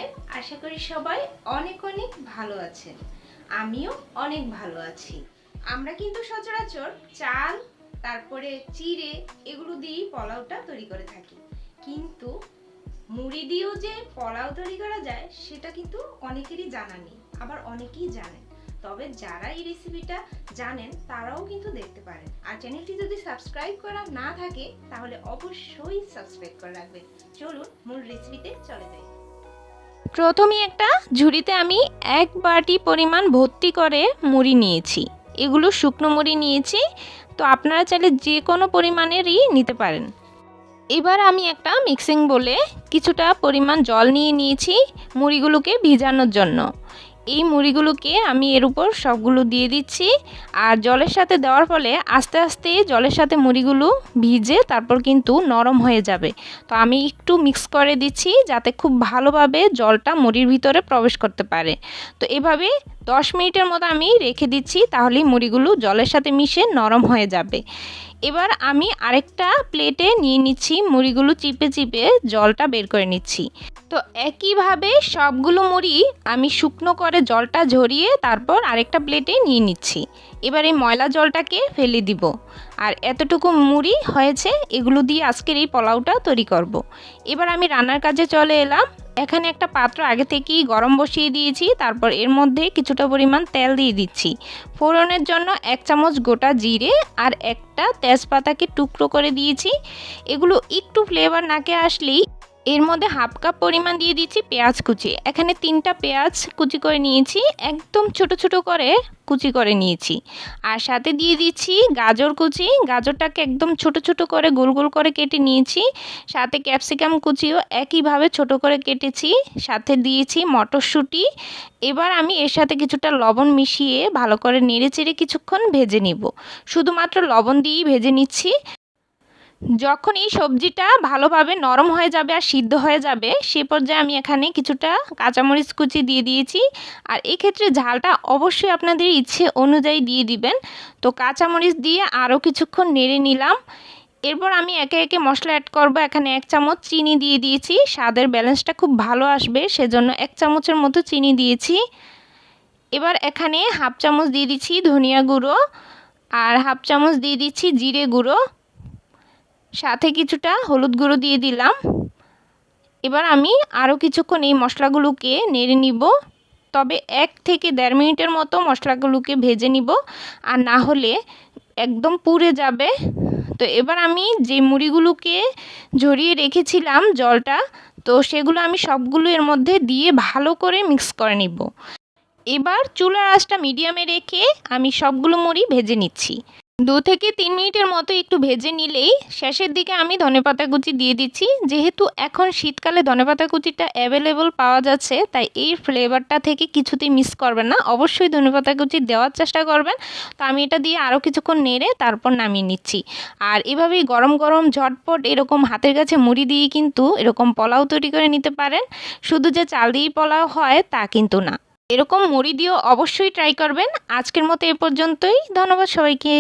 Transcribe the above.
আছেন? আশা করি সবাই অনেক অনেক ভালো আছেন। আমিও অনেক ভালো আছি। আমরা কিন্তু সচরাচর চাল, তারপরে চিড়ে এগুলো দিয়েই পোলাওটা তৈরি করে থাকি। কিন্তু মুড়ি দিয়েও যে পোলাও তৈরি করা যায় সেটা কিন্তু অনেকেরই জানা নেই, আবার অনেকেই জানেন। তবে যারা এই রেসিপিটা জানেন তারাও কিন্তু দেখতে পারেন। আর চ্যানেলটি যদি সাবস্ক্রাইব করা না থাকে তাহলে অবশ্যই সাবস্ক্রাইব করে রাখবেন। চলুন মূল রেসিপিতে চলে যাই। প্রথমে একটা ঝুড়িতে আমি 1 বাটি পরিমাণ ভর্তি করে মুড়ি নিয়েছি। এগুলো শুকনো মুড়ি নিয়েছি, তো আপনারা চাইলে যে কোনো পরিমাণেরই নিতে পারেন। এবার আমি একটা মিক্সিং বলে কিছুটা পরিমাণ জল নিয়ে নিয়েছি মুড়িগুলোকে ভিজানোর জন্য। এই মুড়িগুলোকে আমি এর উপর সবগুলো দিয়ে দিচ্ছি, আর জলের সাথে দেওয়ার ফলে আস্তে আস্তে জলের সাথে মুড়িগুলো ভিজে তারপর কিন্তু নরম হয়ে যাবে। তো আমি একটু মিক্স করে দিচ্ছি যাতে খুব ভালোভাবে জলটা মুড়ির ভিতরে প্রবেশ করতে পারে। তো এভাবে 10 মিনিটের মতো আমি রেখে দিচ্ছি, তাহলেই মুড়িগুলো জলের সাথে মিশে নরম হয়ে যাবে। এবার আমি আরেকটা প্লেটে নিয়ে নিচ্ছি, মুড়িগুলো চিপে চিপে জলটা বের করে নিচ্ছি। তো একইভাবে সবগুলো মুড়ি আমি শুকনো করে জলটা ঝরিয়ে তারপর আরেকটা প্লেটে নিয়ে নিচ্ছি। এবার এই ময়লা জলটাকে ফেলে দিব। আর এতটুকু মুড়ি হয়েছে, এগুলো দিয়ে আজকের এই পোলাওটা তৈরি করব। এবার আমি রান্নার কাজে চলে এলাম। এখানে একটা পাত্র আগে থেকেই গরম বসিয়ে দিয়েছি, তারপর এর মধ্যে কিছুটা পরিমাণ তেল দিয়ে দিচ্ছি। ফোড়নের জন্য 1 চামচ গোটা জিরে আর একটা তেজপাতাকে টুকরো করে দিয়েছি। এগুলো একটু ফ্লেভার নাকে আসলেই এর মধ্যে 1/2 কাপ পরিমাণ দিয়ে দিচ্ছি পেঁয়াজ কুচি। এখানে 3টা পেঁয়াজ কুচি করে নিয়েছি, একদম ছোট ছোট করে কুচি করে নিয়েছি। আর সাথে দিয়ে দিচ্ছি গাজর কুচি। গাজরটাকে একদম ছোট ছোট করে গোল গোল করে কেটে নিয়েছি। সাথে ক্যাপসিকাম কুচিও একইভাবে ছোট করে কেটেছি। সাথে দিয়েছি মটরশুঁটি। এবার আমি এর সাথে কিছুটা লবণ মিশিয়ে ভালো করে নেড়েচেড়ে কিছুক্ষণ ভেজে নিব। শুধুমাত্র লবণ দিয়েই ভেজে নিচ্ছি। যখন এই সবজিটা ভালোভাবে নরম হয়ে যাবে আর সিদ্ধ হয়ে যাবে, সে পর্যায়ে আমি এখানে কিছুটা কাঁচামরিচ কুচি দিয়ে দিয়েছি। আর এক্ষেত্রে ঝালটা অবশ্যই আপনাদের ইচ্ছে অনুযায়ী দিয়ে দিবেন। তো কাঁচামরিচ দিয়ে আরও কিছুক্ষণ নেড়ে নিলাম। এরপর আমি একে একে মশলা অ্যাড করব। এখানে 1 চামচ চিনি দিয়ে দিয়েছি, স্বাদের ব্যালেন্সটা খুব ভালো আসবে সেজন্য 1 চামচের মতো চিনি দিয়েছি। এবার এখানে 1/2 চামচ দিয়ে দিচ্ছি ধনিয়া গুঁড়ো, আর 1/2 চামচ দিয়ে দিচ্ছি জিরে গুঁড়ো, সাথে কিছুটা হলুদ গুঁড়ো দিয়ে দিলাম। এবার আমি আরও কিছুক্ষণ এই মশলাগুলোকে নেড়ে নিব। তবে 1 থেকে 1.5 মিনিটের মতো মশলাগুলোকে ভেজে নিব, আর না হলে একদম পুড়ে যাবে। তো এবার আমি যে মুড়িগুলোকে ঝরিয়ে রেখেছিলাম জলটা, তো সেগুলো আমি সবগুলো এর মধ্যে দিয়ে ভালো করে মিক্স করে নিব। এবার চুলার আঁচটা মিডিয়ামে রেখে আমি সবগুলো মুড়ি ভেজে নিচ্ছি। 2 থেকে 3 মিনিটের মতো একটু ভেজে নিলেই শেষের দিকে আমি ধনেপাতা কুচি দিয়ে দিচ্ছি। যেহেতু এখন শীতকালে ধনেপাতা কুচিটা অ্যাভেলেবল পাওয়া যাচ্ছে, তাই এই ফ্লেভারটা থেকে কিছুতেই মিস করবেন না, অবশ্যই ধনেপাতা কুচি দেওয়ার চেষ্টা করবেন। তো আমি এটা দিয়ে আরও কিছুক্ষণ নেড়ে তারপর নামিয়ে নিচ্ছি। আর এভাবেই গরম গরম ঝটপট এরকম হাতের কাছে মুড়ি দিয়ে কিন্তু এরকম পোলাও তৈরি করে নিতে পারেন। শুধু যে চাল দিয়েই পোলাও হয় তা কিন্তু না, এরকম মুড়ি দিয়েও অবশ্যই ট্রাই করবেন। আজকের মতো এ পর্যন্তই। ধন্যবাদ সবাইকে।